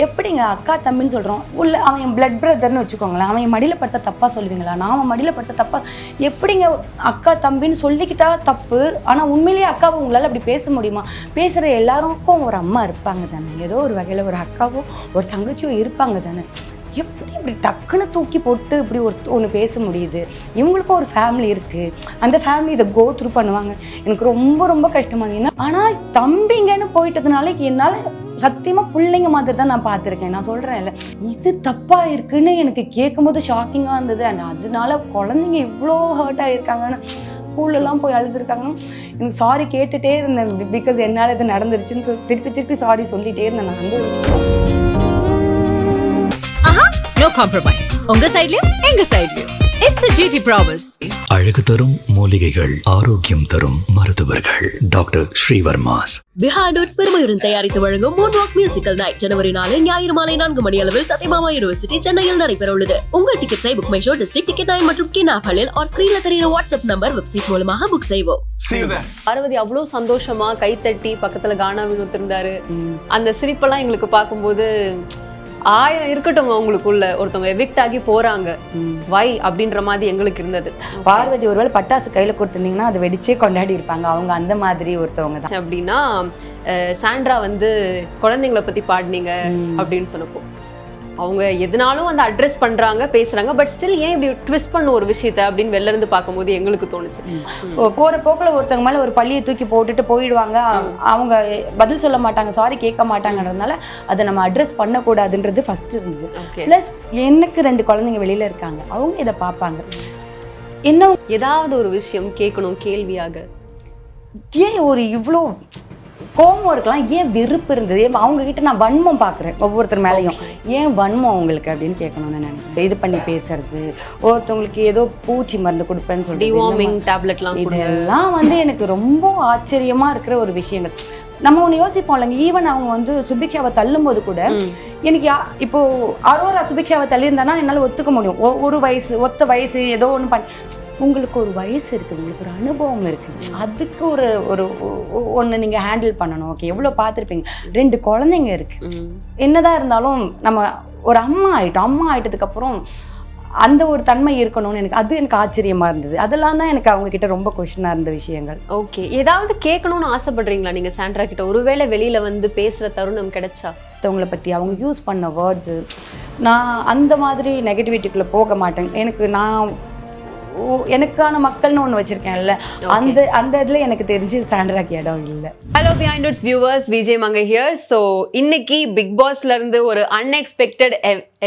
எப்படிங்க அக்கா தம்பின்னு சொல்கிறோம் உள்ள அவன் என் பிளட் பிரதர்னு வச்சுக்கோங்களேன், அவன் என் மடியில் பட்ட தப்பாக சொல்லுவீங்களா? நான் அவன் மடியில் பட்ட தப்பா எப்படிங்க அக்கா தம்பின்னு சொல்லிக்கிட்டா தப்பு, ஆனால் உண்மையிலேயே அக்காவை உங்களால் அப்படி பேச முடியுமா? பேசுகிற எல்லாருக்கும் ஒரு அம்மா இருப்பாங்க தானே, ஏதோ ஒரு வகையில் ஒரு அக்காவோ ஒரு தங்கச்சியோ இருப்பாங்க தானே. எப்படி இப்படி டக்குன்னு தூக்கி போட்டு இப்படி ஒன்று பேச முடியுது? இவங்களுக்கும் ஒரு ஃபேமிலி இருக்குது, அந்த ஃபேமிலி இதை கோ த்ரூ பண்ணுவாங்க. எனக்கு ரொம்ப ரொம்ப கஷ்டமாக இருந்தது. ஆனால் தம்பிங்கன்னு போயிட்டதுனால என்னால் சத்தியமாக பிள்ளைங்க மாதிரி தான் நான் பார்த்துருக்கேன். நான் சொல்கிறேன் இல்லை, இது தப்பாக இருக்குன்னு எனக்கு கேட்கும்போது ஷாக்கிங்காக இருந்தது. அண்ட் அதனால குழந்தைங்க இவ்வளோ ஹர்ட் ஆகியிருக்காங்கன்னு ஸ்கூல்லலாம் போய் அழுதுருக்காங்க. எனக்கு சாரி கேட்டுகிட்டே இருந்தேன், பிகாஸ் என்னால் இது நடந்துருச்சுன்னு திருப்பி திருப்பி சாரி சொல்லிகிட்டே இருந்தேன். நான் வந்து No compromise. உங்க சைடுலயும் எங்க சைடுலயும். It's a GT promise. அழகு தரும் மூலிகைகள், ஆரோக்கியம் தரும் மருத்துவர்கள். டாக்டர் ஸ்ரீவர்மாஸ். Behind Words பெருமையுடன் தயாரித்து வழங்கும் Moonwalk Musical Night ஜனவரி 4 ஞாயிறு மாலை 4 மணி அளவில் சத்யபாமா யூனிவர்சிட்டி சென்னையில் நடைபெற உள்ளது. உங்கள் டிக்கெட்ஸை book my show district ticket 9 மற்றும் கினாஃபலில் ஆர் ஸ்கிரீன்ல தெரியுற வாட்ஸ்அப் நம்பர் வெப்சைட் மூலமாக புக் செய்வோம். பார்வதி அவ்வளவு சந்தோஷமா கைத்தட்டி பக்கத்துல கானா வினோத் இருந்தாரு. அந்த சிரிப்பெல்லாம் எங்களுக்கு பார்க்கும்போது 1000 இருக்கட்டும் உங்களுக்குள்ள ஒருத்தவங்க எவிக்ட் ஆகி போறாங்க வை அப்படின்ற மாதிரி எங்களுக்கு இருந்தது. பார்வதி ஒருவேளை பட்டாசு கையில கொடுத்துருந்தீங்கன்னா அதை வெடிச்சே கொண்டாடி இருப்பாங்க. அவங்க அந்த மாதிரி ஒருத்தவங்க தான். அப்படின்னா சாண்ட்ரா வந்து குழந்தைங்களை பத்தி பாடினீங்க அப்படின்னு சொன்னப்போ அவங்க எதனாலும் வந்து அட்ரஸ் பண்றாங்க, பேசுறாங்க, பட் ஸ்டில் ஏன் இப்படி ட்விஸ்ட் பண்ண ஒரு விஷயத்த அப்படின்னு வெளில இருந்து பார்க்கும்போது எங்களுக்கு தோணுச்சு. போற போக்குல ஒருத்தவங்க மேல ஒரு பள்ளியை தூக்கி போட்டுட்டு போயிடுவாங்க, அவங்க பதில் சொல்ல மாட்டாங்க, சாரி கேட்க மாட்டாங்கன்றதுனால அதை நம்ம அட்ரஸ் பண்ணக்கூடாதுன்றது ஃபர்ஸ்ட் இருந்தது. பிளஸ் எனக்கு 2 குழந்தைங்க வெளியில இருக்காங்க, அவங்க இதை பார்ப்பாங்க. என்ன ஏதாவது ஒரு விஷயம் கேட்கணும் கேள்வியாக, ஏன் ஒரு இவ்வளோ கோபம் இருக்கலாம், ஏன் வெறுப்பு இருந்தது, அவங்க கிட்ட நான் வன்மம் பார்க்குறேன் ஒவ்வொருத்தர் மேலேயும். ஏன் வன்மம் அவங்களுக்கு அப்படின்னு கேட்கணும்னு நினைக்கிறேன். இது பண்ணி பேசுறது, ஒருத்தவங்களுக்கு ஏதோ பூச்சி மருந்து கொடுப்பேன்னு சொல்லி டிவார்மிங் டேப்லெட்லாம், இதெல்லாம் வந்து எனக்கு ரொம்ப ஆச்சரியமா இருக்கிற ஒரு விஷயங்கள். நம்ம ஒன்று யோசிப்போம் இல்லைங்க, ஈவன் அவங்க வந்து சுபிக்ஷாவை தள்ளும் போது கூட எனக்கு இப்போ அரோரா சுபிக்ஷாவை தள்ளியிருந்தானா என்னால் ஒத்துக்க முடியும். ஒரு வயசு ஒத்த வயசு ஏதோ ஒன்று பண்ணி, உங்களுக்கு ஒரு வயசு இருக்குது, உங்களுக்கு ஒரு அனுபவம் இருக்குது, அதுக்கு ஒரு ஒரு ஒன்று நீங்கள் ஹேண்டில் பண்ணணும். ஓகே, எவ்வளோ பார்த்துருப்பீங்க, 2 குழந்தைங்க இருக்குது. என்னதான் இருந்தாலும் நம்ம ஒரு அம்மா ஆயிட்டதுக்கப்புறம் அந்த ஒரு தன்மை இருக்கணும்னு எனக்கு ஆச்சரியமாக இருந்தது. அதெல்லாம் தான் எனக்கு அவங்க கிட்ட ரொம்ப கொஸ்டினாக இருந்த விஷயங்கள். ஓகே, ஏதாவது கேட்கணும்னு ஆசைப்படுறீங்களா நீங்கள் சாண்ட்ரா கிட்ட? ஒருவேளை வெளியில் வந்து பேசுகிற தருணம் கிடைச்சா அவங்கள பற்றி அவங்க யூஸ் பண்ண வேர்ட்ஸு, நான் அந்த மாதிரி நெகட்டிவிட்டிக்குள்ளே போக மாட்டேன். எனக்கான மக்கள்னு ஒன்று வச்சிருக்கேன்ல, அந்த இதில் எனக்கு தெரிஞ்சு சாண்ட்ராக்கு இடம் இல்லை. Hello behind it's viewers, Vijay மங்க ஹியர். ஸோ இன்னைக்கு பிக் பாஸ்ல இருந்து ஒரு அன்எக்ஸ்பெக்டட்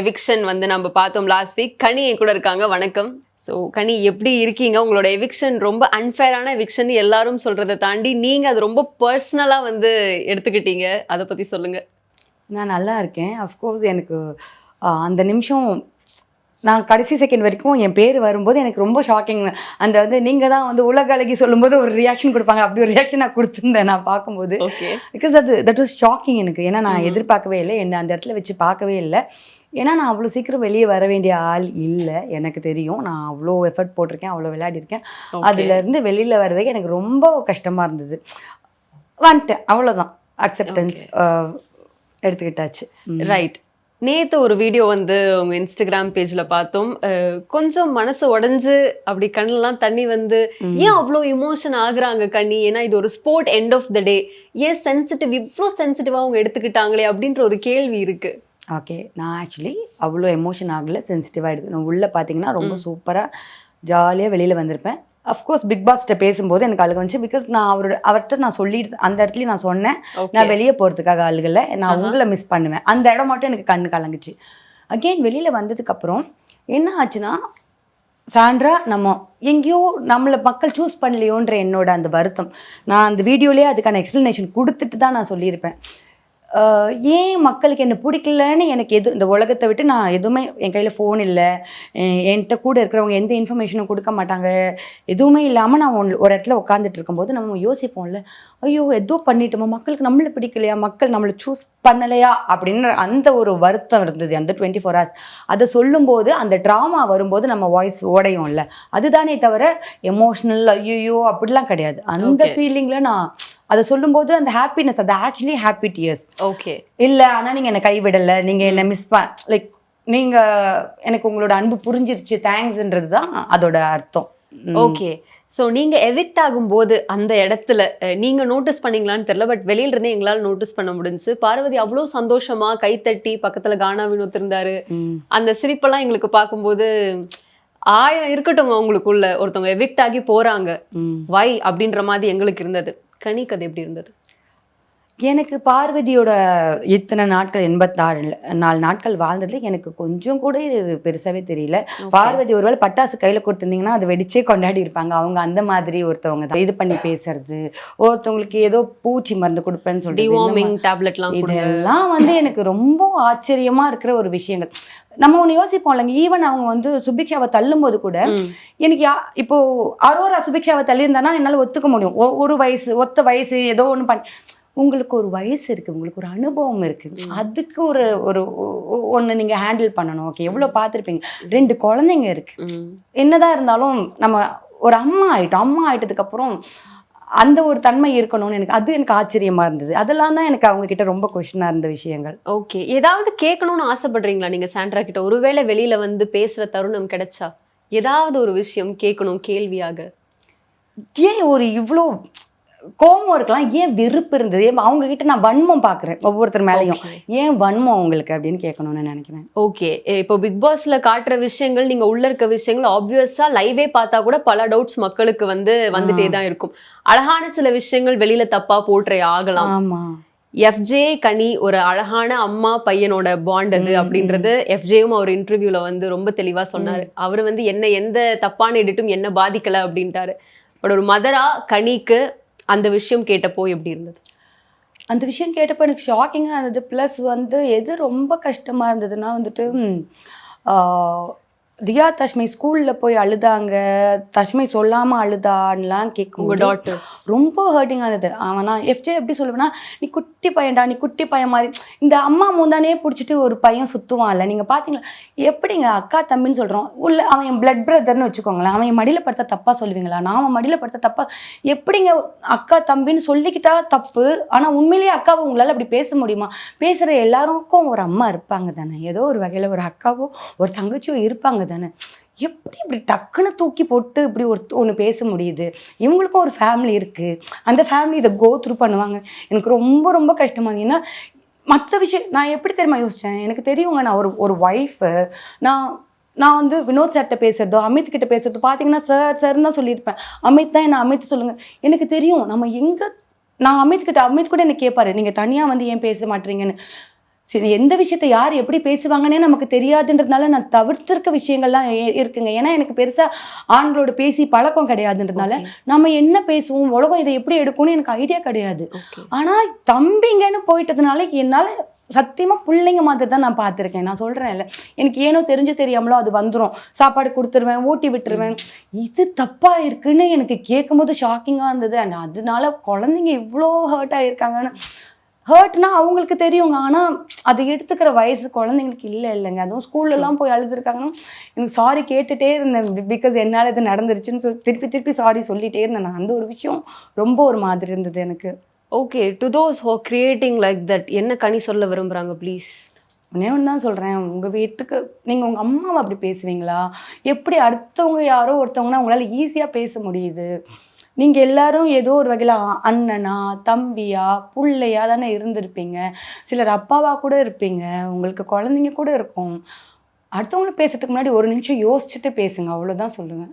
எவிக்ஷன் வந்து நம்ம பார்த்தோம் லாஸ்ட் வீக். கனி என் கூட இருக்காங்க. வணக்கம். ஸோ கனி, எப்படி இருக்கீங்க? உங்களோட எவிக்ஷன் ரொம்ப அன்ஃபேரான எவிக்ஷன் எல்லாரும் சொல்றதை தாண்டி நீங்க அது ரொம்ப பர்சனலாக வந்து எடுத்துக்கிட்டீங்க, அதை பத்தி சொல்லுங்க. நான் நல்லா இருக்கேன். அஃப்கோர்ஸ் எனக்கு அந்த நிமிஷம் நான் கடைசி செகண்ட் வரைக்கும் என் பேர் வரும்போது எனக்கு ரொம்ப ஷாக்கிங். அந்த வந்து நீங்கள் தான் வந்து உலக அழகி சொல்லும்போது ஒரு ரியாக்ஷன் கொடுப்பாங்க, அப்படி ஒரு ரியாக்ஷன் நான் கொடுத்துருந்தேன் நான் பார்க்கும்போது. பிகாஸ் தட் வாஸ் ஷாக்கிங் எனக்கு. ஏன்னா நான் எதிர்பார்க்கவே இல்லை, என்னை அந்த இடத்துல வச்சு பார்க்கவே இல்லை. ஏன்னா நான் அவ்வளோ சீக்கிரம் வெளியே வர வேண்டிய ஆள் இல்லை, எனக்கு தெரியும். நான் அவ்வளோ எஃபர்ட் போட்டிருக்கேன், அவ்வளோ விளையாடிருக்கேன். அதுலேருந்து வெளியில் வர்றதுக்கு எனக்கு ரொம்ப கஷ்டமாக இருந்தது. வந்துட்டேன், அவ்வளோதான். அக்செப்டன்ஸ் எடுத்துக்கிட்டாச்சு. ரைட். நேற்று ஒரு வீடியோ வந்து உங்கள் இன்ஸ்டாகிராம் பேஜில் பார்த்தோம். கொஞ்சம் மனசு உடஞ்சு அப்படி கண்ணெலாம் தண்ணி வந்து, ஏன் அவ்வளோ இமோஷன் ஆகுறாங்க கண்ணி? ஏன்னா இது ஒரு ஸ்போர்ட், எண்ட் ஆஃப் த டே, ஏன் சென்சிட்டிவ், இவ்வளோ சென்சிட்டிவாக அவங்க எடுத்துக்கிட்டாங்களே அப்படின்ற ஒரு கேள்வி இருக்குது. ஓகே, நான் ஆக்சுவலி அவ்வளோ எமோஷன் ஆகலை, சென்சிட்டிவாக எடுத்து நான் உள்ளே பார்த்தீங்கன்னா ரொம்ப சூப்பராக ஜாலியாக வெளியில் வந்திருப்பேன். அஃப்கோர்ஸ் பிக் பாஸ்கிட்ட பேசும்போது எனக்கு அழுக வந்துச்சு. பிகாஸ் நான் அவர்கிட்ட நான் சொல்லிட்டு அந்த இடத்துலையும் நான் சொன்னேன், நான் வெளியே போகிறதுக்காக அழுகலை, நான் உங்களை மிஸ் பண்ணுவேன். அந்த இடம் மட்டும் எனக்கு கண்ணு கலங்குச்சு. அகெயின் வெளியில் வந்ததுக்கப்புறம் என்ன ஆச்சுன்னா, சாண்ட்ரா நம்ம எங்கேயோ நம்மளை மக்கள் சூஸ் பண்ணலையோன்ற என்னோட அந்த வருத்தம், நான் அந்த வீடியோலேயே அதுக்கான எக்ஸ்ப்ளனேஷன் கொடுத்துட்டு தான் நான் சொல்லியிருப்பேன். ஏன் மக்களுக்கு என்ன பிடிக்கலன்னு எனக்கு இந்த உலகத்தை விட்டு நான் எதுவுமே, என் கையில் ஃபோன் இல்லை, என்கிட்ட கூட இருக்கிறவங்க எந்த இன்ஃபர்மேஷனும் கொடுக்க மாட்டாங்க, எதுவுமே இல்லாமல் நான் ஒரு இடத்துல உட்காந்துட்டு இருக்கும்போது நம்ம யோசிப்போம்ல, ஐயோ ஏதோ பண்ணிட்டோமா, மக்களுக்கு நம்மளை பிடிக்கலையா, மக்கள் நம்மளை சூஸ் பண்ணலையா அப்படின்ற அந்த ஒரு வருத்தம் இருந்தது அந்த 24 hours. அதை சொல்லும்போது அந்த ட்ராமா வரும்போது நம்ம வாய்ஸ் ஓடையும்ல, அதுதானே தவிர எமோஷ்னல் ஐயோ அப்படிலாம் கிடையாது. அந்த ஃபீலிங்கில் நான் அதை சொல்லும்போது அந்த ஹாப்பினஸ், அது ஆக்சுவலி ஹாப்பி டியர்ஸ். ஓகே. இல்லை ஆனால் நீங்கள் என்னை கைவிடலை, நீங்கள் என்னை லைக் நீங்கள் எனக்கு உங்களோட அன்பு புரிஞ்சிருச்சு தேங்க்ஸ்ன்றது தான் அதோட அர்த்தம். ஓகே. ஸோ நீங்க எவிக்ட் ஆகும்போது அந்த இடத்துல நீங்க நோட்டீஸ் பண்ணீங்களான்னு தெரியல, பட் வெளியில இருந்தே எங்களால் நோட்டீஸ் பண்ண முடிஞ்சு. பார்வதி அவ்வளோ சந்தோஷமா கைத்தட்டி பக்கத்துல கானா வினோத் இருந்தாரு. அந்த சிரிப்பெல்லாம் எங்களுக்கு பார்க்கும்போது 1000 இருக்கட்டும் உங்களுக்குள்ள, ஒருத்தவங்க எவிக்ட் ஆகி போறாங்க வை அப்படின்ற மாதிரி எங்களுக்கு இருந்தது. கனிக்கு அது எப்படி இருந்தது? எனக்கு பார்வதியோட இத்தனை நாட்கள் 84 நாட்கள் வாழ்ந்ததுல எனக்கு கொஞ்சம் கூட இது பெருசாவே தெரியல. பார்வதி ஒருவேளை பட்டாசு கையில கொடுத்துருந்தீங்கன்னா அது வெடிச்சே கொண்டாடி இருப்பாங்க. அவங்க அந்த மாதிரி ஒருத்தவங்க தான். இது பண்ணி பேசுறது, ஒருத்தவங்களுக்கு ஏதோ பூச்சி மருந்து கொடுப்பேன்னு சொல்லிட்டு இதெல்லாம் வந்து எனக்கு ரொம்ப ஆச்சரியமா இருக்கிற ஒரு விஷயங்கள். நம்ம ஒன்று யோசிப்போம் இல்லைங்க, ஈவன் அவங்க வந்து சுபிக்ஷாவை தள்ளும் போது கூட எனக்கு இப்போ அரோரா சுபிக்ஷாவை தள்ளியிருந்தானா என்னால் ஒத்துக்க முடியும். ஒரு வயசு ஒத்த வயசு ஏதோ ஒன்று உங்களுக்கு ஒரு வயசு இருக்கு, உங்களுக்கு ஒரு அனுபவம் இருக்கு, அதுக்கு ஒரு ஒரு ஒன்று நீங்க ஹேண்டில் பண்ணணும். ஓகே, எவ்வளவு பார்த்துருப்பீங்க, 2 குழந்தைங்க இருக்கு. என்னதான் இருந்தாலும் நம்ம ஒரு அம்மா ஆயிட்டதுக்கு அப்புறம் அந்த ஒரு தன்மை இருக்கணும்னு எனக்கு ஆச்சரியமா இருந்தது. அதெல்லாம் தான் எனக்கு அவங்க கிட்ட ரொம்ப கொஸ்டினா இருந்த விஷயங்கள். ஓகே. ஏதாவது கேட்கணும்னு ஆசைப்படுறீங்களா நீங்க சாண்ட்ரா கிட்ட? ஒருவேளை வெளியில வந்து பேசுற தருணம் கிடைச்சா ஏதாவது ஒரு விஷயம் கேட்கணும் கேள்வியாக? ஏன் ஒரு இவ்வளோ கோபம் இருக்கலாம், ஏன் வெறுப்பு இருந்தது, அவங்க கிட்ட நான் வன்மம் பாக்குறேன் ஒவ்வொருத்தர் மேலையும், ஏன் வன்மம் அவங்களுக்கு அப்படின்னு கேட்கணும்னு நினைக்கிறேன். ஓகே. இப்போ பிக் பாஸ்ல காட்டுற விஷயங்கள், நீங்க உள்ள இருக்க விஷயங்கள் ஆப்வியஸா லைவே பார்த்தா கூட பல டவுட்ஸ் மக்களுக்கு வந்துட்டே தான் இருக்கும். அழகான சில விஷயங்கள் வெளியில தப்பா போர்ட்ரே ஆகலாம். ஆமா. எஃப்ஜே கனி ஒரு அழகான அம்மா பையனோட பாண்ட் அது அப்படின்றது எஃப்ஜேயும் அவர் இன்டர்வியூல வந்து ரொம்ப தெளிவா சொன்னாரு. அவர் வந்து என்ன எந்த தப்பான எடிட்டும் என்ன பாதிக்கல அப்படின்ட்டாரு. பட் ஒரு மதரா கனிக்கு அந்த விஷயம் கேட்டப்போ எப்படி இருந்தது? அந்த விஷயம் கேட்டப்போ எனக்கு ஷாக்கிங்காக இருந்தது. ப்ளஸ் வந்து எது ரொம்ப கஷ்டமாக இருந்ததுன்னா வந்துட்டு தியா தஷ்மை ஸ்கூலில் போய் அழுதாங்க, தஷ்மை சொல்லாமல் அழுதான்லாம் கேட்கும். உங்கள் டாட்டர்ஸ் ரொம்ப ஹர்ட்டிங்காக இருந்தது. அவனா எஃப்ஜே எப்படி சொல்லுவேன்னா, நீ குட்டி பையன்டா, நீ குட்டி பையன் மாதிரி இந்த அம்மா மூந்தானே பிடிச்சிட்டு ஒரு பையன் சுற்றுவான்ல, நீங்கள் பார்த்தீங்களா எப்படிங்க அக்கா தம்பின்னு சொல்கிறோம், உள்ள அவன் என் பிளட் பிரதர்னு வச்சுக்கோங்களேன், அவன் என் மடியில் படுத்த தப்பாக சொல்லுவீங்களா? நான் அவன் மடியில் படுத்த தப்பா எப்படிங்க அக்கா தம்பின்னு சொல்லிக்கிட்டா தப்பு, ஆனால் உண்மையிலேயே அக்காவை உங்களால் அப்படி பேச முடியுமா? பேசுகிற எல்லாருக்கும் ஒரு அம்மா இருப்பாங்க தானே, ஏதோ ஒரு வகையில் ஒரு அக்காவோ ஒரு தங்கச்சியோ இருப்பாங்க தானே. எப்படி இப்படி டக்குன்னு தூக்கி போட்டு இப்படி ஒன்று பேச முடியுது? இவங்களுக்கும் ஒரு ஃபேமிலி இருக்குது, அந்த ஃபேமிலி இதை கோ த்ரூ பண்ணுவாங்க. எனக்கு ரொம்ப ரொம்ப கஷ்டமாக. ஏன்னா மற்ற விஷயம் நான் எப்படி தெரியுமா யோசித்தேன், எனக்கு தெரியுங்க, நான் ஒரு ஒய்ஃபு, நான் வந்து வினோத் சார்கிட்ட பேசுகிறதோ அமித் கிட்ட பேசுகிறதோ பார்த்தீங்கன்னா சார் தான் சொல்லியிருப்பேன். அமித் தான் என்ன அமித் சொல்லுங்கள். எனக்கு தெரியும் நம்ம எங்கே, நான் அமித் கூட என்ன கேட்பாரு, நீங்கள் தனியாக வந்து ஏன் பேச மாட்டீங்கன்னு. சரி, எந்த விஷயத்த யார் எப்படி பேசுவாங்கன்னே நமக்கு தெரியாதுன்றதுனால நான் தவிர்த்திருக்க விஷயங்கள்லாம் இருக்குங்க. ஏன்னா எனக்கு பெருசாக ஆண்களோட பேசி பழக்கம் கிடையாதுன்றதுனால நம்ம என்ன பேசுவோம், உலகம் இதை எப்படி எடுக்கும்னு எனக்கு ஐடியா கிடையாது. ஆனால் தம்பிங்கன்னு போயிட்டதுனால என்னால் சத்தியமாக பிள்ளைங்க மாதிரி தான் நான் பார்த்துருக்கேன். நான் சொல்கிறேன் இல்லை, எனக்கு ஏனோ தெரியாமலோ அது வந்துடும், சாப்பாடு கொடுத்துருவேன், ஊட்டி விட்டுருவேன். இது தப்பாக இருக்குன்னு எனக்கு கேட்கும்போது ஷாக்கிங்காக இருந்தது. அண்ட் அதனால குழந்தைங்க இவ்வளோ ஹர்ட் ஆகியிருக்காங்கன்னு. ஹர்ட்னா அவங்களுக்கு தெரியுங்க, ஆனால் அதை எடுத்துக்கிற வயசு குழந்தைங்களுக்கு இல்லைங்க. அதுவும் ஸ்கூல்லலாம் போய் அழுதுருக்காங்கன்னா எனக்கு சாரி கேட்டுகிட்டே இருந்தேன். பிகாஸ் என்னால் இது நடந்துருச்சுன்னு திருப்பி சாரி சொல்லிகிட்டே இருந்தேன். நான் அந்த ஒரு விஷயம் ரொம்ப ஒரு மாதிரி இருந்தது எனக்கு. Okay, to those who creating like that என்ன கனி சொல்ல விரும்புகிறாங்க ப்ளீஸ்? ஒன்றே ஒன்று தான் சொல்கிறேன், உங்கள் வீட்டுக்கு நீங்கள் உங்கள் அம்மாவை அப்படி பேசுவீங்களா? எப்படி அடுத்தவங்க யாரோ ஒருத்தவங்கன்னா உங்களால் ஈஸியாக பேச முடியுது? நீங்கள் எல்லாரும் ஏதோ ஒரு வகையில் அண்ணனா தம்பியா பிள்ளையா தானே இருந்திருப்பீங்க. சிலர் அப்பாவா கூட இருப்பீங்க, உங்களுக்கு குழந்தைங்க கூட இருக்கும். அடுத்தவங்களை பேசுறதுக்கு முன்னாடி ஒரு நிமிஷம் யோசிச்சுட்டு பேசுங்க, அவ்வளோதான் சொல்லுவேன்.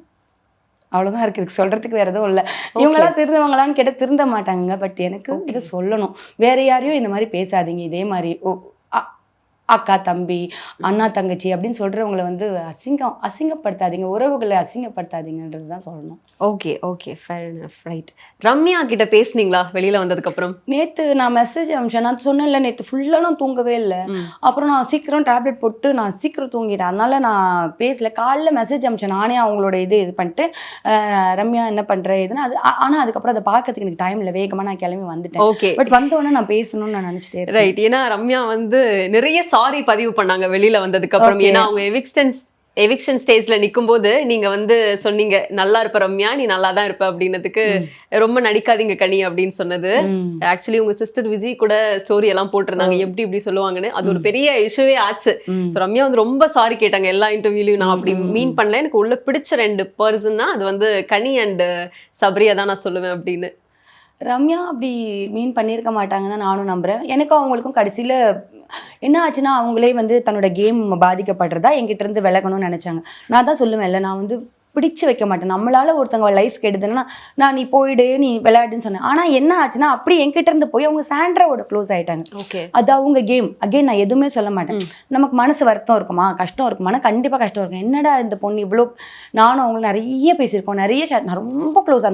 அவ்வளோதான் இருக்குது, இதுக்கு சொல்கிறதுக்கு வேறு எதுவும் இல்லை. இவங்களாம் திருந்தவங்களான்னு கேட்டால் திருந்த மாட்டாங்க. பட் எனக்கு இதை சொல்லணும், வேற யாரையும் இந்த மாதிரி பேசாதீங்க, இதே மாதிரி அக்கா தம்பி அண்ணா தங்கச்சி அப்படின்னு சொல்கிறவங்கள வந்து அசிங்கப்படுத்தாதீங்க, உறவுகளை அசிங்கப்படுத்தாதீங்கன்றது தான் சொல்லணும். Okay fair enough, right. Ramya கிட்ட பேசுனீங்களா வெளியில வந்ததுக்கு அப்புறம்? நேற்று நான் மெசேஜ் அனுப்பிச்சேன். நான் சொன்னேன்ல, நேற்று ஃபுல்லாக நான் தூங்கவே இல்லை. அப்புறம் நான் சீக்கிரம் டேப்லெட் போட்டு நான் சீக்கிரம் தூங்கிட்டேன், அதனால நான் பேசல. காலைல மெசேஜ் அனுப்பிச்சேன் நானே அவங்களோட இது பண்ணிட்டு, ரம்யா என்ன பண்ணுற இதுன்னு. அது ஆனால் அதுக்கப்புறம் அதை பார்க்கறதுக்கு எனக்கு டைம் இல்லை, வேகமாக நான் கிளம்பி வந்துட்டேன். ஓகே, பட் வந்தோடனே நான் பேசணும்னு நான் நினச்சிட்டே. ரைட். ஏன்னா ரம்யா வந்து நிறைய சாரி பதிவு பண்ணாங்க வெளியில வந்ததுக்கு அப்புறம். ஏன்னா அவங்க எவிக்ஷன் ஸ்டேஜ்ல நிக்கும்போது நீங்க வந்து சொன்னீங்க நல்லா இருப்ப ரம்யா, நீ நல்லா தான் இருப்ப அப்படின்னதுக்கு ரொம்ப நடிக்காதீங்க கனி அப்படின்னு சொன்னது. ஆக்சுவலி உங்க சிஸ்டர் விஜய் கூட ஸ்டோரி எல்லாம் போட்டிருந்தாங்க எப்படி இப்படி சொல்லுவாங்கன்னு. அது ஒரு பெரிய இஷ்யூவே ஆச்சு. So ரம்யா வந்து ரொம்ப சாரி கேட்டாங்க எல்லா இன்டர்வியூலயும். நான் அப்படி மீன் பண்ணல, எனக்கு உள்ள பிடிச்ச 2 பர்சன்னா அது வந்து கனி அண்ட் சபரியா தான் நான் சொல்லுவேன் அப்படின்னு. ரம்யா அப்படி மீன் பண்ணியிருக்க மாட்டாங்கன்னு நானும் நம்புறேன். எனக்கும் அவங்களுக்கும் கடைசியில் என்ன ஆச்சுன்னா, அவங்களே வந்து தன்னோட கேம் பாதிக்கப்படுறதா என்கிட்ட இருந்து விலகணும்னு நினைச்சாங்க. நான் தான் சொல்லுவேன்ல, நான் வந்து பிடிச்சு வைக்க மாட்டேன். நம்மளால ஒருத்தவங்க லைஃப் கெடுதுன்னா நான் நீ போயிடு நீ விளையாடுன்னு சொன்னேன். ஆனால் என்ன ஆச்சுன்னா, அப்படி என்கிட்ட இருந்து போய் அவங்க சாண்ட்ராவோட க்ளோஸ் ஆயிட்டாங்க. ஓகே, அது அவங்க கேம். அகைன் நான் எதுவுமே சொல்ல மாட்டேன். நமக்கு மனசு வருத்தம் இருக்குமா, கஷ்டம் இருக்குமானா கண்டிப்பாக கஷ்டம் இருக்கும். என்னடா இந்த பொண்ணு இவ்வளோ, நானும் அவங்களும் நிறைய பேசியிருக்கோம், நிறைய நான் ரொம்ப க்ளோஸ்.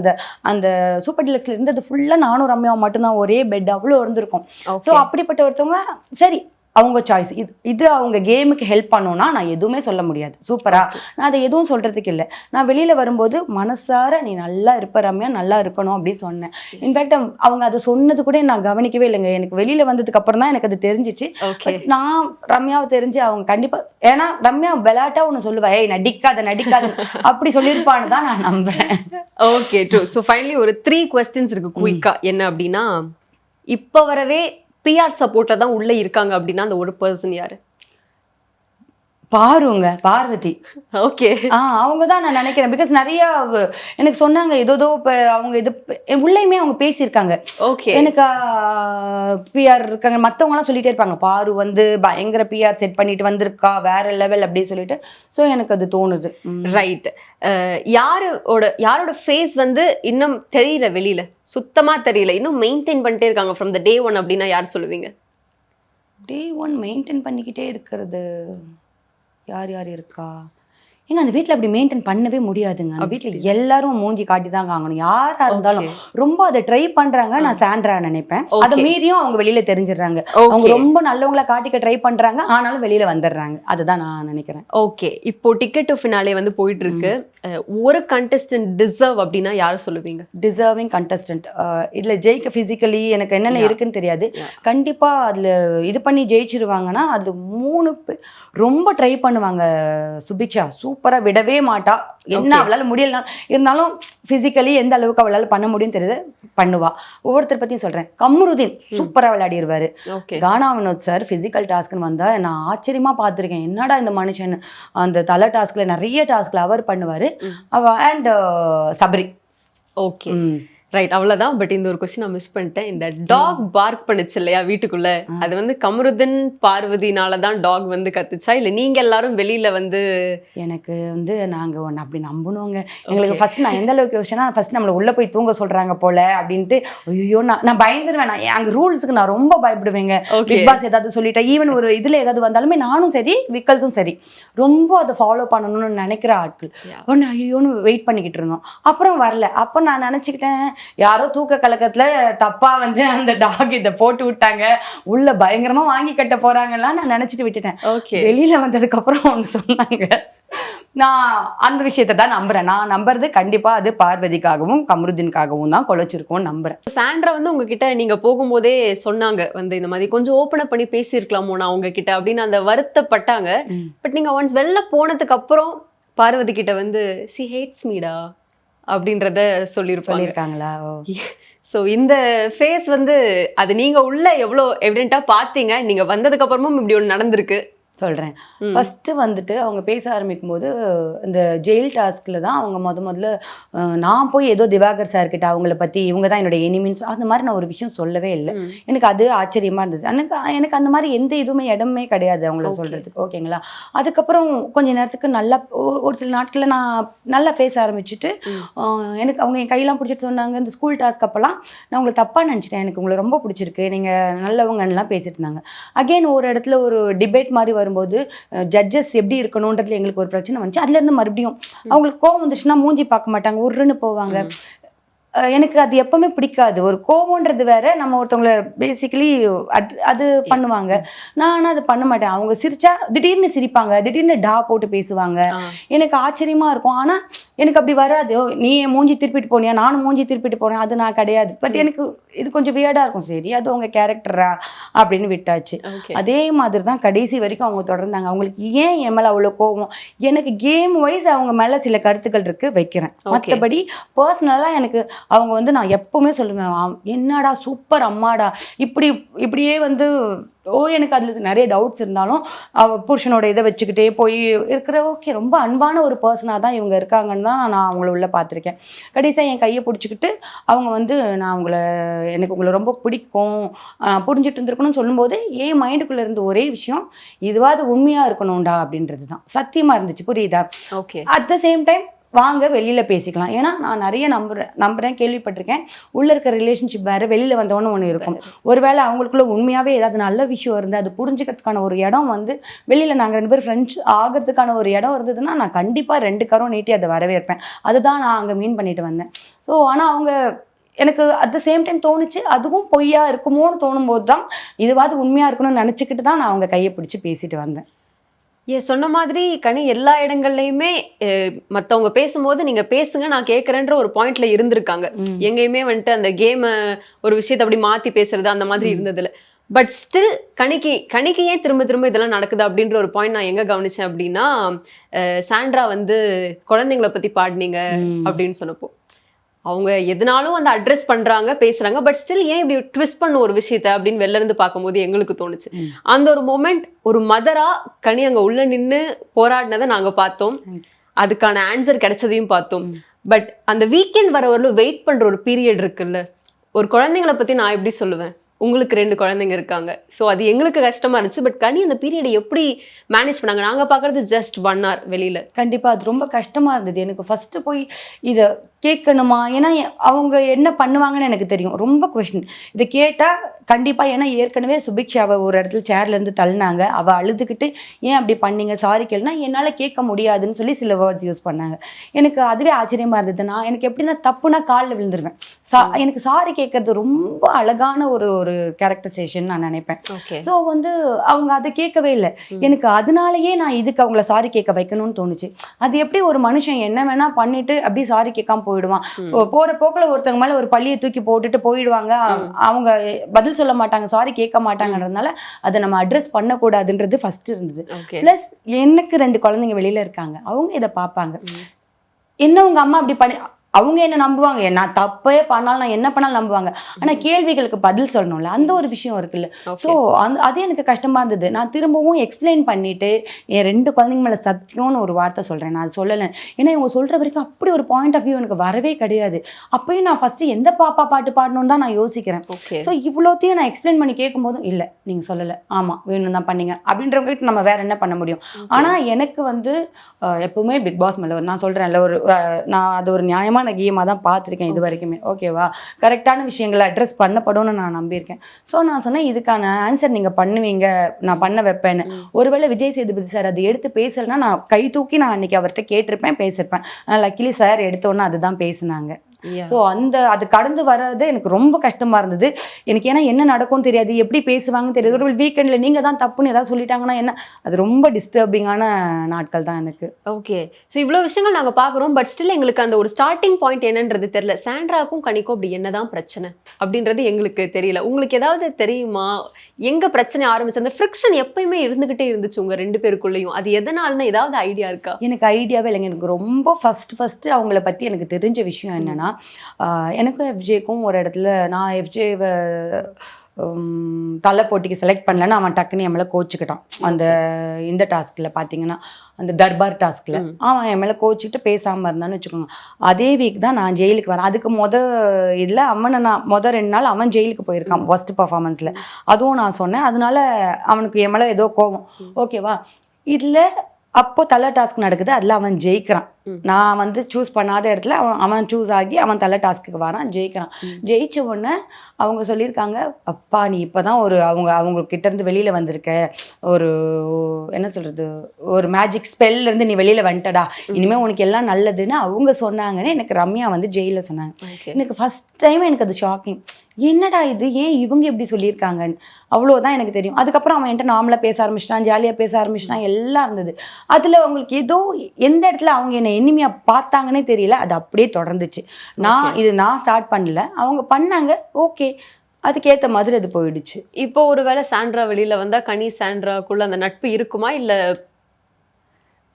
அந்த சூப்பர் டிலக்ஸ்ல இருந்தது ஃபுல்லாக நானும் ரம்யாவும் மட்டும்தான், ஒரே பெட் அவ்வளோ இருந்திருக்கும். ஸோ அப்படிப்பட்ட ஒருத்தவங்க சரி அவங்க சாய்ஸ். இது அவங்க கேமுக்கு ஹெல்ப் பண்ணோன்னா நான் எதுவுமே சொல்ல முடியாது. சூப்பரா, நான் அதை எதுவும் சொல்றதுக்கு இல்லை. நான் வெளியில வரும்போது மனசார நீ நல்லா இருப்ப ரம்யா, நல்லா இருக்கணும் அப்படின்னு சொன்னேன். இன்ஃபேக்ட் அவங்க அதை சொன்னது கூட நான் கவனிக்கவே இல்லைங்க. எனக்கு வெளியில வந்ததுக்கு அப்புறம் தான் எனக்கு அது தெரிஞ்சிச்சு. நான் ரம்யாவை தெரிஞ்சு அவங்க கண்டிப்பா, ஏன்னா ரம்யா விளையாட்டா ஒன்று சொல்லுவா, ஏய் நடிக்காத அப்படி சொல்லியிருப்பான்னு தான் நான் நம்புறேன். Okay true. ஸோ ஃபைனலி ஒரு 3 questions இருக்கு குயிக்கா. என்ன அப்படின்னா, இப்போ வரவே பிஆர் சப்போர்ட்ல தான் உள்ள இருக்காங்க அப்படின்னா அந்த ஒரு பர்சன் யாரு? பாருங்க, பார்வதி. ஓகே, அவங்க தான் நான் நினைக்கிறேன். பிகாஸ் நிறைய எனக்கு சொன்னாங்க ஏதோ இப்போ அவங்க இது உள்ளேயுமே அவங்க பேசியிருக்காங்க. ஓகே, எனக்கு பிஆர் இருக்காங்க, மற்றவங்களாம் சொல்லிட்டே இருப்பாங்க பாரு வந்து பயங்கர பிஆர் செட் பண்ணிட்டு வந்திருக்கா வேற லெவல் அப்படின்னு சொல்லிட்டு. ஸோ எனக்கு அது தோணுது. ரைட். யாரோட ஃபேஸ் வந்து இன்னும் தெரியல, வெளியில சுத்தமா தெரியல, இன்னும் மெயின்டைன் பண்ணிட்டே இருக்காங்க ஃப்ரம் த டே 1 அப்படின்னா யார் சொல்லுவீங்க? டே 1 மெயின்டைன் பண்ணிக்கிட்டே இருக்கிறது யார் இருக்கா? ஏங்க அந்த வீட்டில் அப்படி மெயின்டைன் பண்ணவே முடியாதுங்க. அந்த வீட்டில் எல்லாரும் மூஞ்சி காட்டி தான் வாங்கணும். யாரா இருந்தாலும் ரொம்ப அதை ட்ரை பண்றாங்க. நான் சாண்ட்ரா நினைப்பேன். அதை மீறியும் அவங்க வெளியில தெரிஞ்சிடறாங்க. அவங்க ரொம்ப நல்லவங்கள காட்டிக்க ட்ரை பண்றாங்க, ஆனாலும் வெளியில வந்துடுறாங்க. அதுதான் நான் நினைக்கிறேன். ஓகே, இப்போ டிக்கெட் டு ஃபினாலே வந்து போயிட்டு இருக்கு. ஒரு கண்டெஸ்டன்ட் டிசர்வ் அப்படின்னா யாரை சொல்லுவீங்க? டிசர்விங் கண்டெஸ்டன்ட் இதுல ஜெயிக்க பிசிக்கலி எனக்கு என்னென்ன இருக்குன்னு தெரியாது. கண்டிப்பா அதுல இது பண்ணி ஜெயிச்சிருவாங்கன்னா அது 3 ரொம்ப ட்ரை பண்ணுவாங்க. சுபிக்ஷா சூப்பரா விடவே மாட்டா. என்ன அவளால முடியல இருந்தாலும் பிசிக்கலி எந்த அளவுக்கு அவளால பண்ண முடியும்னு தெரியுது, பண்ணுவா. ஒவ்வொருத்தர் பத்தியும் சொல்றேன். கம்ருதீன் சூப்பரா விளையாடிடுவாரு. கானா வினோத் சார் பிசிக்கல் டாஸ்க்னு வந்தா நான் ஆச்சரியமா பார்த்திருக்கேன். என்னடா இந்த மனுஷன் அந்த தலை டாஸ்க்ல நிறைய டாஸ்க்ல அவர் பண்ணுவாரு. அண்ட் சபரி. ஓகே ரைட், அவ்வளவுதான். பட் இந்த ஒரு கொஸ்டின் நான் மிஸ் பண்ணிட்டேன். இந்த டாக் பார்க் பண்ணுச்சு இல்லையா வீட்டுக்குள்ள, அது வந்து கமருதீன் பார்வதினால தான் டாக் வந்து கத்துச்சா, இல்ல நீங்க எல்லாரும் வெளியில வந்து? எனக்கு வந்து நாங்க ஒன்று அப்படி நம்பணுங்க. எங்களுக்கு ஃபர்ஸ்ட் நான் எந்த அளவுக்கு யோசிச்சேன்னா, ஃபர்ஸ்ட் நம்மளை உள்ள போய் தூங்க சொல்றாங்க போல அப்படின்ட்டு ஐயோ நான் பயந்துருவேன். நான் அங்க ரூல்ஸுக்கு நான் ரொம்ப பயப்படுவேங்க. பிக் பாஸ் ஏதாவது சொல்லிட்டேன், ஈவன் ஒரு இதுல ஏதாவது வந்தாலுமே நானும் சரி விக்கல்ஸும் சரி ரொம்ப அதை ஃபாலோ பண்ணணும்னு நினைக்கிற ஆட்கள். ஒன்று ஐயோன்னு வெயிட் பண்ணிக்கிட்டு இருந்தோம். அப்புறம் வரல. அப்போ நான் நினைச்சுக்கிட்டேன் யாரோ தூக்க கலக்கத்துல தப்பா வந்து அந்த டாக் இதை போட்டு விட்டாங்க, உள்ள பயங்கரமா வாங்கி கட்ட போறாங்கலாம் நான் நினைச்சிட்டு விட்டுட்டேன். வெளியில வந்ததுக்கு அப்புறம் ஒன்று சொன்னாங்க. நான் அந்த விஷயத்தை தான் நம்புறேன். நான் நம்புறது கண்டிப்பா அது பார்வதிக்காகவும் கமருதீனுக்காகவும் தான் கொலைச்சிருக்கோம் நம்புறேன். சாண்ட்ரா வந்து உங்ககிட்ட நீங்க போகும்போதே சொன்னாங்க வந்து இந்த மாதிரி கொஞ்சம் ஓப்பன் பண்ணி பேசியிருக்கலாமோ நான் உங்ககிட்ட அப்படின்னு அந்த வருத்தப்பட்டாங்க. பட் நீங்க ஒன்ஸ் வெளில போனதுக்கு அப்புறம் பார்வதி கிட்ட வந்து சி ஹேட்ஸ் மீடா அப்படின்றத சொல்லியிருக்காங்களா? ஸோ இந்த ஃபேஸ் வந்து அது நீங்க உள்ள எவ்வளோ எவிடென்ட்டா பார்த்தீங்க, நீங்க வந்ததுக்கு அப்புறமும் இப்படி ஒன்று நடந்திருக்கு சொல்கிறேன். ஃபஸ்ட்டு வந்துட்டு அவங்க பேச ஆரம்பிக்கும் போது இந்த ஜெயில் டாஸ்கில் தான் அவங்க முதல்ல நான் போய் ஏதோ திவாகர் சார்கிட்ட அவங்கள பற்றி இவங்க தான் என்னோட எனிமின்னு அந்த மாதிரி நான் ஒரு விஷயம் சொல்லவே இல்லை. எனக்கு அது ஆச்சரியமாக இருந்துச்சு. எனக்கு அந்த மாதிரி எந்த இதுவுமே இடமே கிடையாது அவங்கள சொல்கிறதுக்கு. ஓகேங்களா? அதுக்கப்புறம் கொஞ்ச நேரத்துக்கு நல்லா ஒரு சில நாட்களில் நான் நல்லா பேச ஆரம்பிச்சுட்டு எனக்கு அவங்க என் கையெல்லாம் பிடிச்சிட்டு சொன்னாங்க. இந்த ஸ்கூல் டாஸ்க் அப்போல்லாம் நான் உங்களை தப்பாக நினச்சிட்டேன், எனக்கு உங்களை ரொம்ப பிடிச்சிருக்கு, நீங்கள் நல்லவங்கலாம் பேசிட்டு இருந்தாங்க. அகெயின் ஒரு இடத்துல ஒரு டிபேட் மாதிரி வரும்போது ஜட்ஜஸ் எப்படி இருக்கணும்ன்றதுல எங்களுக்கு ஒரு பிரச்சனை வந்துச்சு. அதுல இருந்து மறுபடியும் அவங்களுக்கு கோவம் வந்துச்சுன்னா மூஞ்சி பார்க்க மாட்டாங்க, உருன்னு போவாங்க. எனக்கு அது எப்பவுமே பிடிக்காது. ஒரு கோவம்ன்றது வேற, நம்ம ஒருத்தவங்கள பேசிக்கலி அது பண்ணுவாங்க. நான் ஆனால் அது பண்ண மாட்டேன். அவங்க சிரிச்சா திடீர்னு சிரிப்பாங்க, திடீர்னு டா போட்டு பேசுவாங்க. எனக்கு ஆச்சரியமா இருக்கும். ஆனால் எனக்கு அப்படி வராது. நீ என் மூஞ்சி திருப்பிட்டு போனியா, நானும் மூஞ்சி திருப்பிட்டு போனேன், அது நான் கிடையாது. பட் எனக்கு இது கொஞ்சம் வியர்டாக இருக்கும். சரி, அது அவங்க கேரக்டரா அப்படின்னு விட்டாச்சு. அதே மாதிரி தான் கடைசி வரைக்கும் அவங்க தொடர்ந்தாங்க. அவங்களுக்கு ஏன் என் மேலே அவ்வளோ கோவம், எனக்கு கேம் வைஸ் அவங்க மேலே சில கருத்துக்கள் இருக்கு வைக்கிறேன். மற்றபடி பர்சனலாக எனக்கு அவங்க வந்து நான் எப்பவுமே சொல்லுவேன், என்னடா சூப்பர் அம்மாடா, இப்படியே வந்து எனக்கு அதில் நிறைய டவுட்ஸ் இருந்தாலும் புருஷனோட இதை வச்சுக்கிட்டே போய் இருக்கிற ஓகே ரொம்ப அன்பான ஒரு பர்சனாக தான் இவங்க இருக்காங்கன்னு தான் நான் அவங்கள உள்ள பார்த்துருக்கேன். கடைசியாக என் கையை பிடிச்சிக்கிட்டு அவங்க வந்து எனக்கு உங்களை ரொம்ப பிடிக்கும், புரிஞ்சுட்டு இருந்திருக்கணும்னு சொல்லும்போது என் மைண்டுக்குள்ளே இருந்த ஒரே விஷயம், இதுவாது உண்மையாக இருக்கணும்டா அப்படின்றது தான். சத்தியமாக இருந்துச்சு. புரியுதா? Okay. At the same time வாங்க வெளியில் பேசிக்கலாம். ஏன்னா நான் நிறைய நம்புறேன், கேள்விப்பட்டிருக்கேன். உள்ளே இருக்கிற ரிலேஷன்ஷிப் வேறு, வெளியில் வந்தவொன்னு ஒன்று இருக்கும். ஒருவேளை அவங்களுக்குள்ள உண்மையாகவே ஏதாவது நல்ல விஷயம் இருந்து அது புரிஞ்சுக்கிறதுக்கான ஒரு இடம் வந்து வெளியில் நாங்கள் 2 பேரும் ஃப்ரெண்ட்ஸ் ஆகிறதுக்கான ஒரு இடம் இருந்ததுன்னா நான் கண்டிப்பாக 2 கரம் நீட்டி அதை வரவேற்பேன். அதுதான் நான் அங்கே மீன் பண்ணிட்டு வந்தேன். ஸோ ஆனால் அவங்க எனக்கு அட் த சேம் டைம் தோணுச்சு, அதுவும் பொய்யா இருக்குமோன்னு தோணும்போது தான் இதுவாது உண்மையாக இருக்கணும்னு நினச்சிக்கிட்டு தான் நான் அவங்க கையை பிடிச்சி பேசிட்டு வந்தேன். சொன்ன மாதிரி கனி எல்லா இடங்கள்லயுமே மத்தவங்க பேசும்போது நீங்க பேசுங்க நான் கேட்கறேன்ற ஒரு பாயிண்ட்ல இருந்திருக்காங்க. எங்கேயுமே வந்துட்டு அந்த கேம் ஒரு விஷயத்தை அப்படி மாத்தி பேசுறது அந்த மாதிரி இருந்ததுல. பட் ஸ்டில் கனிக்கு ஏன் திரும்ப திரும்ப இதெல்லாம் நடக்குது அப்படின்ற ஒரு பாயிண்ட் நான் எங்க கவனிச்சேன் அப்படின்னா, சாண்ட்ரா வந்து குழந்தைங்களை பத்தி பாடினீங்க அப்படின்னு சொன்னப்போ அவங்க எதனாலும் வந்து அட்ரஸ் பண்றாங்க, பேசுறாங்க. பட் ஸ்டில் ஏன் இப்படி ட்விஸ்ட் பண்ண ஒரு விஷயத்த அப்படின்னு வெளில இருந்து பார்க்கும்போது எங்களுக்கு தோணுச்சு. அந்த ஒரு மொமெண்ட் ஒரு மதரா கனி அங்க உள்ள நின்று போராடினதை நாங்க பார்த்தோம், அதுக்கான ஆன்சர் கிடைச்சதையும் பார்த்தோம். பட் அந்த வீக்கெண்ட் வரவரையிலும் வெயிட் பண்ற ஒரு பீரியட் இருக்குல்ல, ஒரு குழந்தைங்களை பத்தி நான் எப்படி சொல்லுவேன், உங்களுக்கு 2 குழந்தைங்க இருக்காங்க. ஸோ அது எங்களுக்கு கஷ்டமா இருந்துச்சு. பட் கனி அந்த பீரியடை எப்படி மேனேஜ் பண்ணாங்க? நாங்கள் பார்க்கறது ஜஸ்ட் 1 hour வெளியில. கண்டிப்பாக அது ரொம்ப கஷ்டமா இருந்தது எனக்கு. ஃபர்ஸ்ட் போய் இதை கேட்கணுமா, ஏன்னா அவங்க என்ன பண்ணுவாங்கன்னு எனக்கு தெரியும். ரொம்ப கொஸ்டின் இதை கேட்டால் கண்டிப்பாக, ஏன்னா ஏற்கனவே சுபிக்ஷாவை ஒரு இடத்துல சேர்லேருந்து தள்ளினாங்க. அவள் அழுதுகிட்டு ஏன் அப்படி பண்ணீங்க, சாரி கேளுனா என்னால் கேட்க முடியாதுன்னு சொல்லி சில வேர்ட்ஸ் யூஸ் பண்ணாங்க. எனக்கு அதுவே ஆச்சரியமாக இருந்தது. நான் எனக்கு எப்படின்னா தப்புனா காலில் விழுந்துருவேன். எனக்கு சாரி கேட்கறது ரொம்ப அழகான ஒரு கேரக்டரைசேஷன் நான் நினைப்பேன். ஸோ வந்து அவங்க அதை கேட்கவே இல்லை. எனக்கு அதனாலேயே நான் இதுக்கு அவங்கள சாரி கேட்க வைக்கணும்னு தோணுச்சு. அது எப்படி ஒரு மனுஷன் என்ன வேணா பண்ணிட்டு அப்படி சாரி கேட்காம போயிடுவான். போற போக்குல ஒருத்தவங்க மேல ஒரு பள்ளியை தூக்கி போட்டுட்டு போயிடுவாங்க. அவங்க பதில் சொல்ல மாட்டாங்க, சாரி கேட்க மாட்டாங்கன்றதுனால அதை நம்ம அட்ரஸ் பண்ணக்கூடாதுன்றது ஃபர்ஸ்ட் இருந்தது. பிளஸ் எனக்கு 2 குழந்தைங்க வெளியில இருக்காங்க, அவங்க இதை பார்ப்பாங்க. என்ன உங்க அம்மா அப்படி பண்ணி, அவங்க என்ன நம்புவாங்க, நான் தப்பே பண்ணாலும் நான் என்ன பண்ணாலும் நம்புவாங்க. ஆனால் கேள்விகளுக்கு பதில் சொல்லணும்ல, அந்த ஒரு விஷயம் இருக்குல்ல. ஸோ அது எனக்கு கஷ்டமா இருந்தது. நான் திரும்பவும் எக்ஸ்பிளைன் பண்ணிட்டு என் 2 குழந்தைங்க மேலே சத்தியம்னு ஒரு வார்த்தை சொல்கிறேன். நான் அது சொல்லலை, ஏன்னா இவங்க சொல்கிற வரைக்கும் அப்படி ஒரு பாயிண்ட் ஆஃப் வியூ எனக்கு வரவே கிடையாது. அப்பயும் நான் ஃபர்ஸ்ட் எந்த பாப்பா பாட்டு பாடணும்னு தான் நான் யோசிக்கிறேன். ஸோ இவ்வளோத்தையும் நான் எக்ஸ்பிளைன் பண்ணி கேட்கும் போதும் இல்லை நீங்கள் சொல்லலை, ஆமாம் வேணும் தான் பண்ணீங்க அப்படின்றவங்ககிட்ட நம்ம வேற என்ன பண்ண முடியும். ஆனால் எனக்கு வந்து எப்பவுமே பிக் பாஸ் மேலே நான் சொல்கிறேன்ல, நான் அது ஒரு நியாயமான கேமாக தான் பார்த்துருக்கேன் இது வரைக்குமே. ஓகேவா, கரெக்டான விஷயங்களை அட்ரஸ் பண்ணப்படும்னு நான் நம்பியிருக்கேன். ஸோ நான் சொன்னேன் இதுக்கான ஆன்சர் நீங்கள் பண்ணுவீங்க, நான் பண்ண வைப்பேன்னு. ஒருவேளை விஜய் சேதுபதி சார் அதை எடுத்து பேசலைன்னா நான் கை தூக்கி நான் அன்னைக்கு அவர்கிட்ட கேட்டிருப்பேன், பேசியிருப்பேன். ஆனால் லக்கிலி சார் எடுத்தோன்னே அதுதான் பேசினாங்க. ஸோ அது கடந்து வர்றது எனக்கு ரொம்ப கஷ்டமா இருந்தது எனக்கு. ஏன்னா என்ன நடக்கும்னு தெரியாது, எப்படி பேசுவாங்கன்னு தெரியாது. ஒரு வீக்கெண்ட்ல நீங்க தான் தப்புன்னு ஏதாவது சொல்லிட்டாங்கன்னா என்ன, அது ரொம்ப டிஸ்டர்பிங்கான நாட்கள் தான் எனக்கு. ஓகே, ஸோ இவ்வளோ விஷயங்கள் நாங்கள் பார்க்குறோம். பட் ஸ்டில் எங்களுக்கு அந்த ஒரு ஸ்டார்டிங் பாயிண்ட் என்னன்றது தெரியல. சாண்ட்ராக்கும் கனிக்கும் அப்படி என்னதான் பிரச்சனை அப்படின்றது எங்களுக்கு தெரியல. உங்களுக்கு ஏதாவது தெரியுமா, எங்க பிரச்சனை ஆரம்பிச்சு? அந்த ஃப்ரிக்ஷன் எப்பயுமே இருந்துகிட்டே இருந்துச்சு உங்க 2 பேருக்குள்ளேயும். அது எதனாலன்னா ஏதாவது ஐடியா இருக்கா? எனக்கு ஐடியாவே இல்லைங்க. எனக்கு ரொம்ப ஃபர்ஸ்ட் அவங்கள பத்தி எனக்கு தெரிஞ்ச விஷயம் என்னன்னா, எனக்கும் எஃப்ஜேக்கும் ஒரு இடத்துல நான் எஃப்ஜேவை தலை போட்டிக்கு செலக்ட் பண்ணலன்னு அவன் டக்குன்னு என் மேலே கோச்சிக்கிட்டான். இந்த டாஸ்கில் பார்த்தீங்கன்னா அந்த தர்பார் டாஸ்கில் அவன் என் மேலே கோச்சிக்கிட்டு பேசாமல் இருந்தான்னு வச்சுக்கோங்க. அதே வீக் தான் நான் ஜெயிலுக்கு வரேன். அதுக்கு இதில் அவனை நான் 2 நாள் அவன் ஜெயிலுக்கு போயிருக்கான் ஃபர்ஸ்ட் பர்ஃபார்மன்ஸில். அதுவும் நான் சொன்னேன். அதனால அவனுக்கு என் மேலே ஏதோ கோவம். ஓகேவா, இதில் அப்போ தலை டாஸ்க் நடக்குது, அதில் அவன் ஜெயிக்கிறான். நான் வந்து சூஸ் பண்ணாத இடத்துல அவன் சூஸ் ஆகி அவன் தலை டாஸ்க்கு வரான், ஜெயிக்கிறான். ஜெயிச்ச உடனே அவங்க சொல்லியிருக்காங்க, அப்பா நீ இப்போதான் அவங்க கிட்ட இருந்து வெளியில வந்திருக்க, ஒரு என்ன சொல்றது, ஒரு மேஜிக் ஸ்பெல்ல இருந்து நீ வெளியில வந்துட்டடா, இனிமே உனக்கு எல்லாம் நல்லதுன்னு அவங்க சொன்னாங்கன்னு எனக்கு ரம்யா வந்து ஜெயில சொன்னாங்க. எனக்கு ஃபர்ஸ்ட் டைம் எனக்கு அது ஷாக்கிங். என்னடா இது, ஏன் இவங்க எப்படி சொல்லியிருக்காங்கன்னு அவ்வளோதான் எனக்கு தெரியும். அதுக்கப்புறம் அவன் என்கிட்ட நார்மலாக பேச ஆரம்பிச்சிட்டான், ஜாலியாக பேச ஆரம்பிச்சிட்டான், எல்லாம் இருந்தது. அதில் அவங்களுக்கு ஏதோ எந்த இடத்துல அவங்க என்னை எனிமையாக பார்த்தாங்கன்னே தெரியல, அது அப்படியே தொடர்ந்துச்சு. நான் ஸ்டார்ட் பண்ணல, அவங்க பண்ணாங்க, ஓகே, அதுக்கேற்ற மாதிரி அது போயிடுச்சு. இப்போ ஒருவேளை சாண்ட்ரா வெளியில வந்தா கனி சாண்ட்ராக்குள்ள அந்த நட்பு இருக்குமா இல்ல?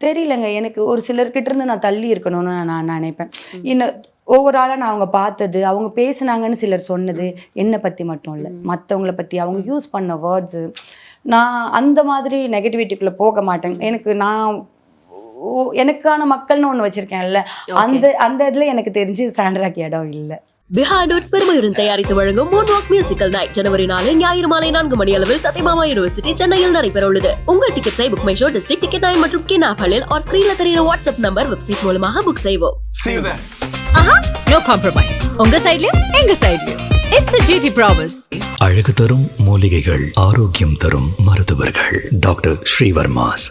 தெரியலங்க, எனக்கு ஒரு சிலர்கிட்ட இருந்து நான் தள்ளி இருக்கணும்னு நான் நினைப்பேன். இன்னும் ஒவ்வொரு ஆளாக நான் அவங்க பார்த்தது, அவங்க பேசுனாங்கன்னு சிலர் சொன்னது என்னை பற்றி மட்டும் இல்லை, மற்றவங்கள பற்றி அவங்க யூஸ் பண்ண வேர்ட்ஸு, நான் அந்த மாதிரி நெகட்டிவிட்டிக்குள்ளே போக மாட்டேன். எனக்கான மக்கள்னு ஒன்று வச்சுருக்கேன்ல, அந்த இதில் எனக்கு தெரிஞ்சு சாண்ட்ராக்கு இடம் இல்லை. பிஹைண்ட் நோட்ஸ் பெருமையுடன் தயாரித்து வழங்கும் மூன் வாக் மியூசிக்கல் நைட் ஜனவரி 4 ஞாயிறு மாலை 4 மணி அளவில் சத்யபாமா யூனிவர்சிட்டி சென்னையில் நடைபெற உள்ளது. உங்கள் டிக்கெட்ஸை book my show district ticket 9 மற்றும் கினாஃபலில் ஆர் ஸ்கிரீன்ல தெரியுற வாட்ஸ்அப் நம்பர் வெப்சைட் மூலமாக புக் செய்வோம். No compromise. உங்க சைடுலயும் எங்க சைடுலயும். It's a GT promise. அழகு தரும் மூலிகைகள், ஆரோக்கியம் தரும் மருத்துவர்கள். டாக்டர் ஸ்ரீவர்மாஸ்.